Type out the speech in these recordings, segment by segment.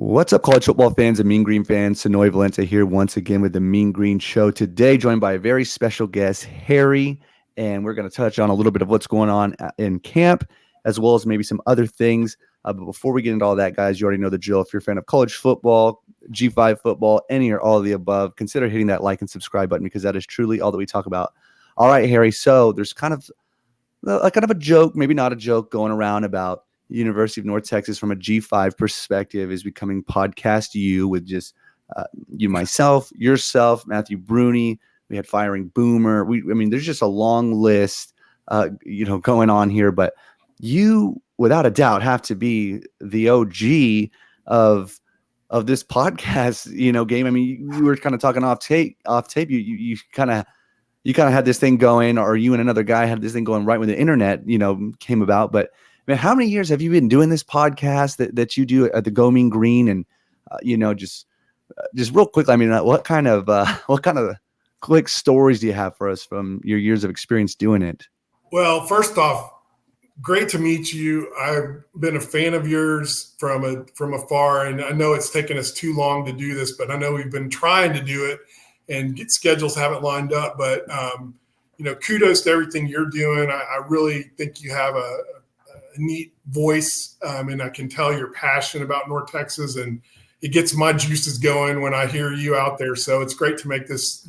What's up, college football fans and Mean Green fans? Sonoy Valente here once again with the Mean Green Show. Today, joined by a very special guest, Harry, and we're going to touch on a little bit of what's going on in camp, as well as maybe some other things. But before we get into all that, guys, you already know the drill. If you're a fan of college football, G5 football, any or all of the above, consider hitting that like and subscribe button because that is truly all that we talk about. All right, Harry. So there's kind of a joke, maybe not a joke, going around about University of North Texas from a G5 perspective is becoming Podcast U with just you, myself, yourself, Matthew Bruni. We had Firing Boomer. There's just a long list, going on here. But you, without a doubt, have to be the OG of this podcast, game. I mean, you were kind of talking off tape. You kind of had this thing going, or you and another guy had this thing going right when the internet, came about. But man, how many years have you been doing this podcast that you do at the Go Mean Green? And, just real quickly, what kind of quick stories do you have for us from your years of experience doing it? Well, first off, great to meet you. I've been a fan of yours from afar, and I know it's taken us too long to do this, but I know we've been trying to do it and schedules haven't lined up. But, kudos to everything you're doing. I really think you have a neat voice, and I can tell you're passionate about North Texas, and it gets my juices going when I hear you out there. So it's great to make this,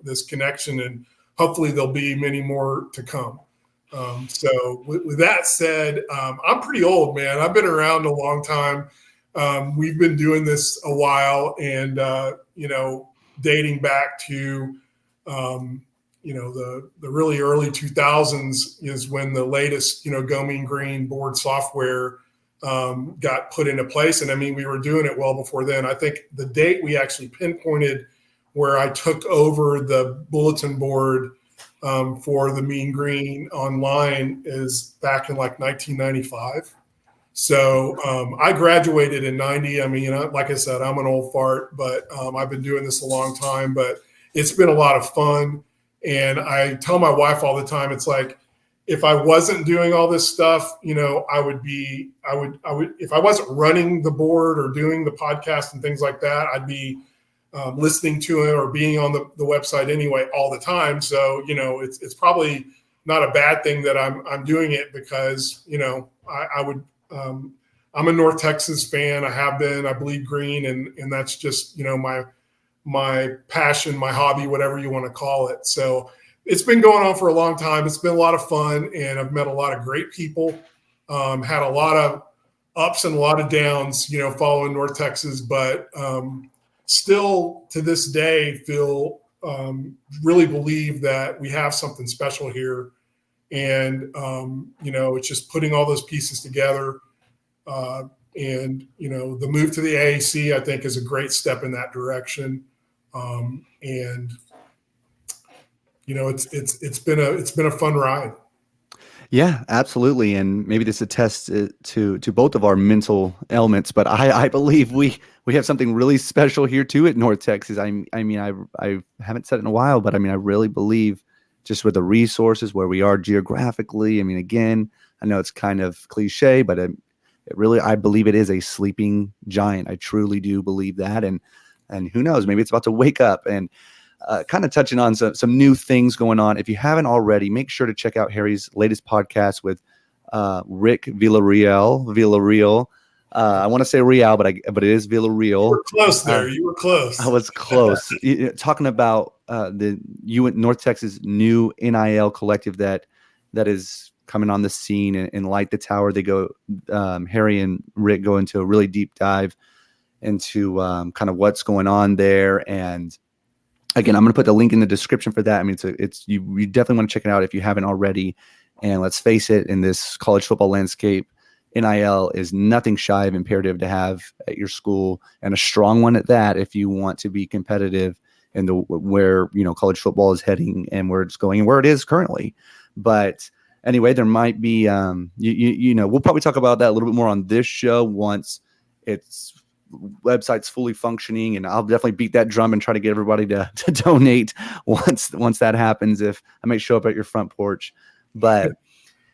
this connection, and hopefully there'll be many more to come. So with that said, I'm pretty old, man. I've been around a long time. We've been doing this a while, and, dating back to, the really early 2000s is when the latest, Go Mean Green board software got put into place. And we were doing it well before then. I think the date we actually pinpointed where I took over the bulletin board for the Mean Green online is back in like 1995. So I graduated in 90. Like I said, I'm an old fart, but I've been doing this a long time, but it's been a lot of fun. And I tell my wife all the time, it's like, if I wasn't doing all this stuff, I would, if I wasn't running the board or doing the podcast and things like that, I'd be listening to it or being on the website anyway all the time. So, it's probably not a bad thing that I'm doing it because, I'm a North Texas fan. I have been. I bleed green, and that's just my passion, my hobby, whatever you want to call it. So it's been going on for a long time. It's been a lot of fun, and I've met a lot of great people. Had a lot of ups and a lot of downs, following North Texas, but still to this day feel really believe that we have something special here. And, it's just putting all those pieces together. And, the move to the AAC, I think, is a great step in that direction. It's been a fun ride. Yeah, absolutely. And maybe this attests to both of our mental elements, but I believe we have something really special here too at North Texas. I haven't said it in a while, but I really believe just with the resources where we are geographically. Again, I know it's kind of cliche, but I believe it is a sleeping giant. I truly do believe that. And who knows, maybe it's about to wake up. And kind of touching on some new things going on. If you haven't already, make sure to check out Harry's latest podcast with Rick Villarreal. I want to say Real, but it is Villarreal. You were close there. You were close. I was close. Talking about the North Texas new NIL collective that is coming on the scene and Light the Tower. They go, Harry and Rick go into a really deep dive into kind of what's going on there. And again, I'm going to put the link in the description for that. You definitely want to check it out if you haven't already. And let's face it, in this college football landscape, NIL is nothing shy of imperative to have at your school, and a strong one at that if you want to be competitive in where college football is heading and where it's going and where it is currently. But anyway, there might be we'll probably talk about that a little bit more on this show once its website's fully functioning, and I'll definitely beat that drum and try to get everybody to donate once that happens, if I may show up at your front porch. But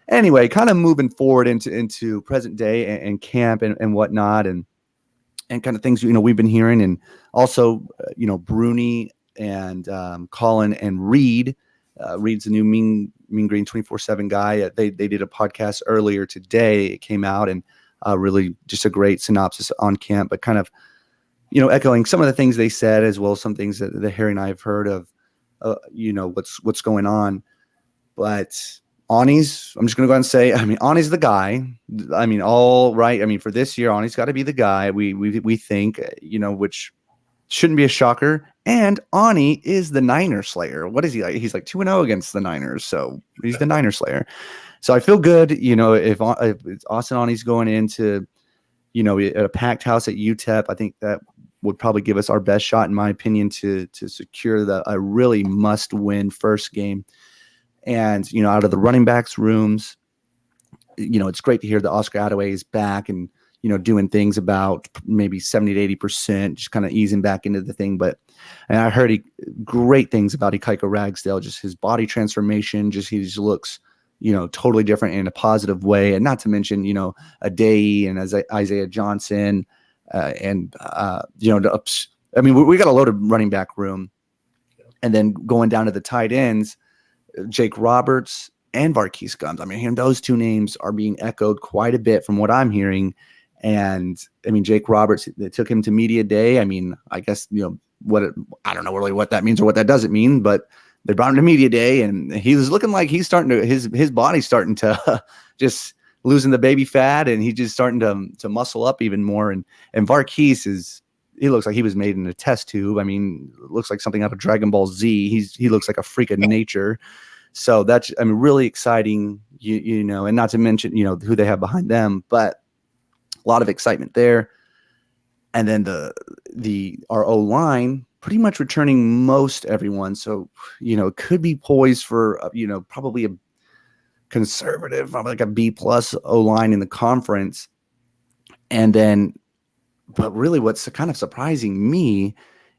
anyway, kind of moving forward into present day and camp and whatnot. And and kind of things, we've been hearing. And also, Bruni and Colin and Reed. Reed's the new Mean Green 24/7 guy. They did a podcast earlier today. It came out, and really just a great synopsis on camp, but kind of, echoing some of the things they said, as well as some things that Harry and I have heard of, what's going on. But Ani's, I'm just going to go ahead and say, Ani's the guy. All right. For this year, Ani's got to be the guy. We think, which shouldn't be a shocker. And Ani is the Niner Slayer. What is he like? He's like 2-0 against the Niners. So he's the Niner Slayer. So I feel good, if Austin Ani's going into, a packed house at UTEP, I think that would probably give us our best shot, in my opinion, to secure a really must-win first game. And, out of the running backs rooms, it's great to hear that Oscar Adaway is back and, doing things about maybe 70 to 80%, just kind of easing back into the thing. And I heard great things about Ikaika Ragsdale, just his body transformation, he just looks, totally different in a positive way. And not to mention, Adai and Isaiah Johnson, we got a loaded running back room. And then going down to the tight ends, Jake Roberts and Varquise Gumbs. Those two names are being echoed quite a bit from what I'm hearing. And Jake Roberts, they took him to media day. I guess, I don't know really what that means or what that doesn't mean, but they brought him to media day, and he was looking like he's starting to, his body's starting to just losing the baby fat, and he's just starting to muscle up even more. And Varquise he looks like he was made in a test tube. Looks like something out of Dragon Ball Z. He looks like a freak of nature. So that's, really exciting, and not to mention, who they have behind them, but a lot of excitement there. And then our O-line pretty much returning most everyone. So, it could be poised for, probably a conservative, probably like a B+ O-line in the conference. And then, but really what's kind of surprising me,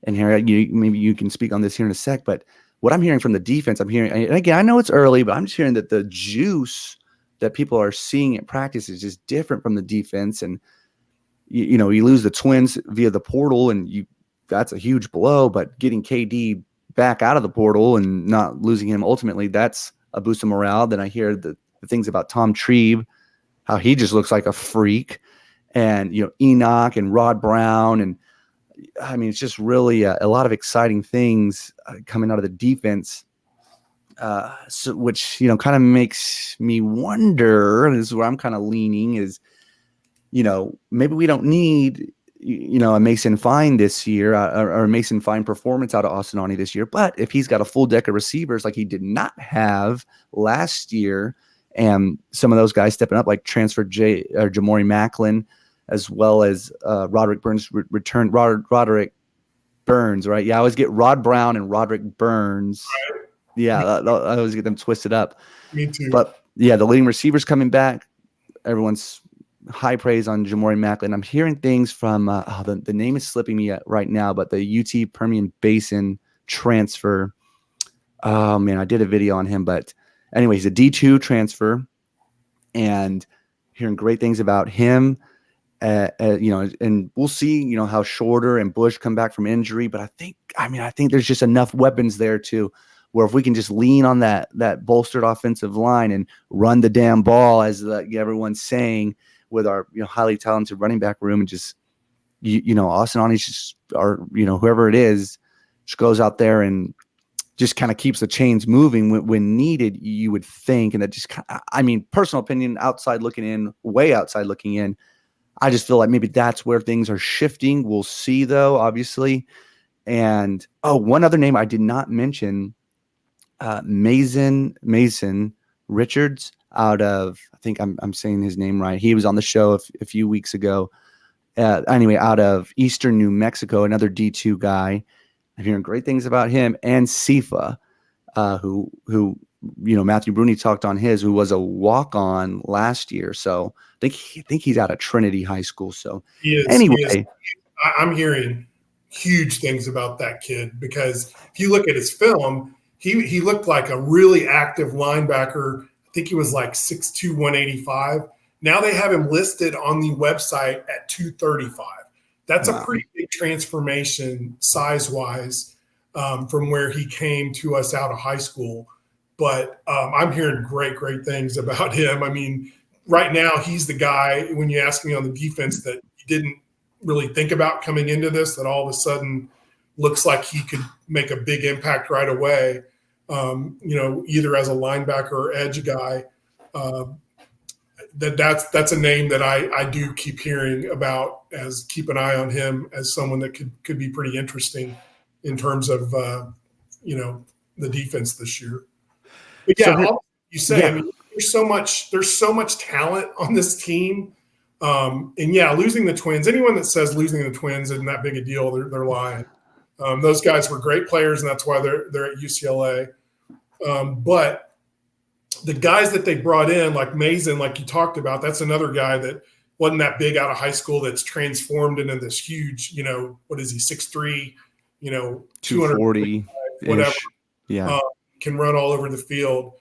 and Harry, maybe you can speak on this here in a sec, but what I'm hearing from the defense, and again, I know it's early, but I'm just hearing that the juice that people are seeing at practice is just different from the defense. And, you lose the twins via the portal, and that's a huge blow, but getting KD back out of the portal and not losing him ultimately, that's a boost of morale. Then I hear the things about Tom Trebe, how he just looks like a freak, and, Enoch and Rod Brown. And it's just really a lot of exciting things coming out of the defense, which, kind of makes me wonder, and this is where I'm kind of leaning, is, maybe we don't need, a Mason Fine this year, or a Mason Fine performance out of Austin Aune this year. But if he's got a full deck of receivers like he did not have last year, and some of those guys stepping up, like transfer Jamori Macklin, as well as Roderick Burns returned. Roderick Burns, right? Yeah, I always get Rod Brown and Roderick Burns. Right. Yeah, I always get them twisted up. Me too. But yeah, the leading receivers coming back. Everyone's high praise on Jamori Macklin. I'm hearing things from the name is slipping me right now, but the UT Permian Basin transfer. Oh man, I did a video on him, but anyway, he's a D2 transfer, and hearing great things about him. And we'll see, how Shorter and Bush come back from injury. But I think there's just enough weapons there too, where if we can just lean on that bolstered offensive line and run the damn ball, as everyone's saying, with our highly talented running back room, and just Austin Aune just, or whoever it is, just goes out there and just kind of keeps the chains moving when needed, you would think. And that just, personal opinion, way outside looking in, I just feel like maybe that's where things are shifting. We'll see, though, obviously. And one other name I did not mention, Mason Richards, out of, I think I'm saying his name right. He was on the show a few weeks ago. Anyway, out of Eastern New Mexico, another D2 guy. I'm hearing great things about him, and Sifa, who Matthew Bruni talked on who was a walk-on last year. So I think he's out of Trinity High School. So he is. I'm hearing huge things about that kid, because if you look at his film, he looked like a really active linebacker. I think he was like 6'2", 185. Now they have him listed on the website at 235. That's a Wow. pretty big transformation size-wise from where he came to us out of high school. But I'm hearing great things about him. I mean, right now he's the guy, when you ask me on the defense, that he didn't really think about coming into this, that all of a sudden looks like he could make a big impact right away, either as a linebacker or edge guy. That's a name that I do keep hearing about, as keep an eye on him as someone that could be pretty interesting in terms of the defense this year. But yeah, all you say, yeah. I mean, there's so much talent on this team. And yeah, losing the Twins, anyone that says losing the Twins isn't that big a deal, they're lying. Those guys were great players, and that's why they're at UCLA. But the guys that they brought in, like Mason, like you talked about, that's another guy that wasn't that big out of high school that's transformed into this huge, what is he, 6'3", 240, whatever. Yeah. Can run all over the field.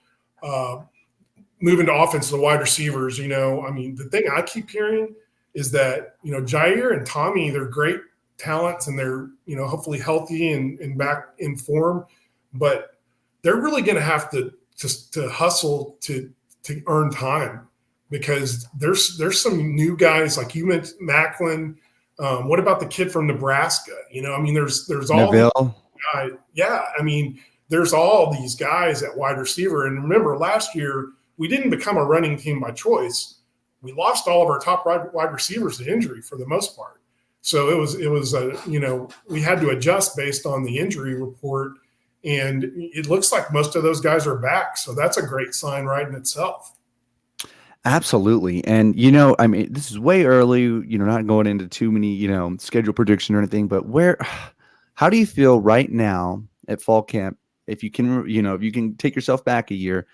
Moving to offense, the wide receivers, I mean, the thing I keep hearing is that, Jair and Tommy, they're great talents, and they're, hopefully healthy and back in form, but they're really going to have to hustle to earn time, because there's some new guys, like you mentioned, Macklin. What about the kid from Nebraska? I mean, there's all Neville. guys. Yeah, I mean, there's all these guys at wide receiver. And remember, last year we didn't become a running team by choice. We lost all of our top wide receivers to injury for the most part. So it was we had to adjust based on the injury report. And it looks like most of those guys are back. So that's a great sign right in itself. Absolutely. And, I mean, this is way early, not going into too many, schedule prediction or anything, but how do you feel right now at fall camp? If you can take yourself back a year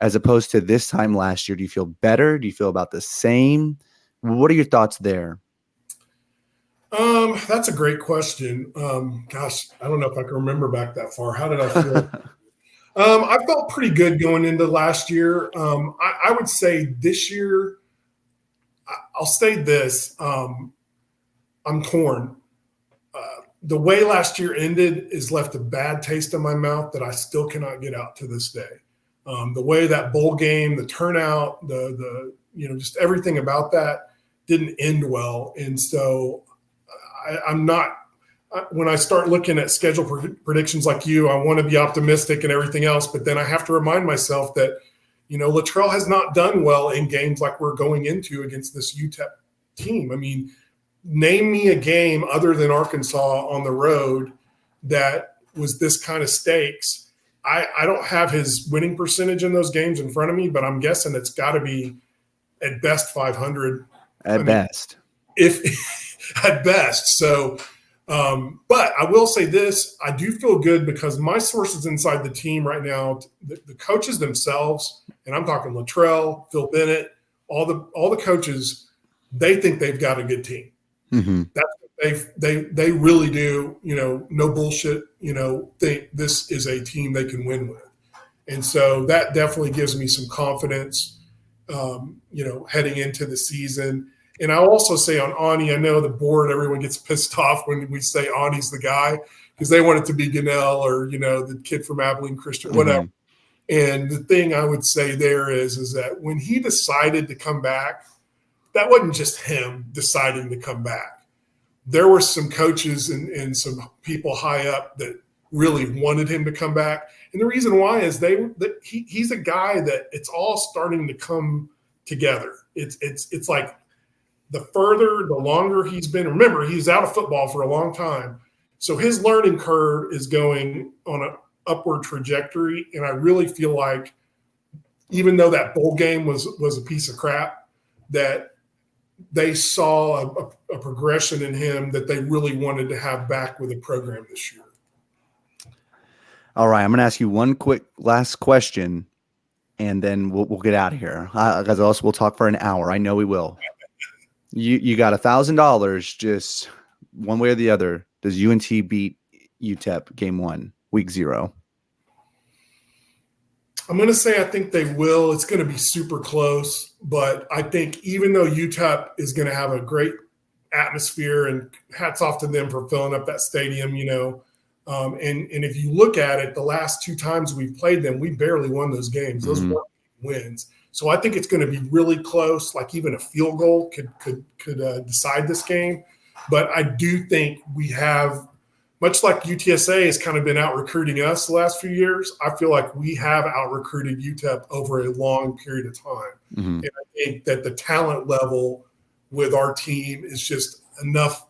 as opposed to this time last year, do you feel better? Do you feel about the same? What are your thoughts there? That's a great question. Gosh, I don't know if I can remember back that far. How did I feel? I felt pretty good going into last year. I would say this year, I'll say this. I'm torn. The way last year ended has left a bad taste in my mouth that I still cannot get out to this day. The way that bowl game, the turnout, the just everything about that didn't end well. And so I'm not, when I start looking at schedule predictions like you, I want to be optimistic and everything else, but then I have to remind myself that, Luttrell has not done well in games like we're going into against this UTEP team. I mean, name me a game other than Arkansas on the road that was this kind of stakes. I don't have his winning percentage in those games in front of me, but I'm guessing it's got to be at best 500. At best. At best. So, but I will say this, I do feel good because my sources inside the team right now, the coaches themselves, and I'm talking Luttrell, Phil Bennett, all the coaches, they think they've got a good team. Mm-hmm. They really do, no bullshit, think this is a team they can win with. And so that definitely gives me some confidence, heading into the season. And I'll also say on Ani, I know the board, everyone gets pissed off when we say Ani's the guy because they want it to be Gunnell or, the kid from Abilene Christian, whatever. Mm-hmm. And the thing I would say there is that when he decided to come back, that wasn't just him deciding to come back. There were some coaches and some people high up that really wanted him to come back. And the reason why is he's a guy that it's all starting to come together. It's like the longer he's been, remember, he's out of football for a long time. So his learning curve is going on an upward trajectory. And I really feel like even though that bowl game was a piece of crap, that they saw a progression in him that they really wanted to have back with the program this year. All right, I'm going to ask you one quick last question, and then we'll get out of here. Because else we'll talk for an hour. I know we will. You got $1,000, just one way or the other. Does UNT beat UTEP game 1, week 0? I'm going to say I think they will. It's going to be super close, but I think even though UTEP is going to have a great atmosphere, and hats off to them for filling up that stadium, and if you look at it, the last 2 times we've played them, we barely won those games. Those weren't wins. So I think it's going to be really close. Like even a field goal could decide this game. But I do think we have, much like UTSA has kind of been out recruiting us the last few years, I feel like we have out recruited UTEP over a long period of time. And I think that the talent level with our team is just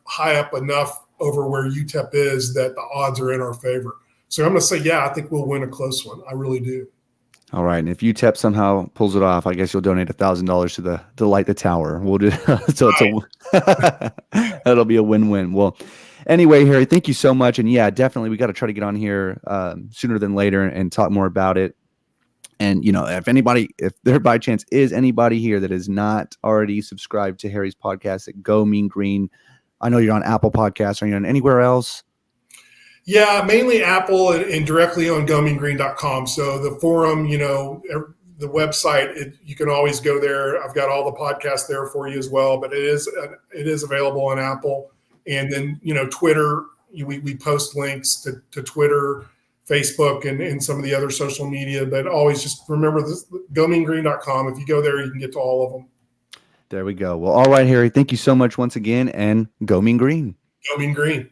high up enough over where UTEP is that the odds are in our favor. So I'm going to say, yeah, I think we'll win a close one. I really do. All right. And if UTEP somehow pulls it off, I guess you'll donate $1,000 to light the tower. We'll do so. That'll be a win-win. Well, anyway, Harry, thank you so much. And yeah, definitely, we got to try to get on here sooner than later and talk more about it. And if there by chance is anybody here that is not already subscribed to Harry's podcast at Go Mean Green, I know you're on Apple Podcasts. Are you on anywhere else? Yeah, mainly Apple and directly on gomeangreen.com. So the forum, the website, you can always go there. I've got all the podcasts there for you as well, but it is available on Apple. And then, Twitter, we post links to Twitter, Facebook, and some of the other social media. But always just remember this, gomeangreen.com. If you go there, you can get to all of them. There we go. Well, all right, Harry, thank you so much once again, and Go Mean Green. Go Mean Green.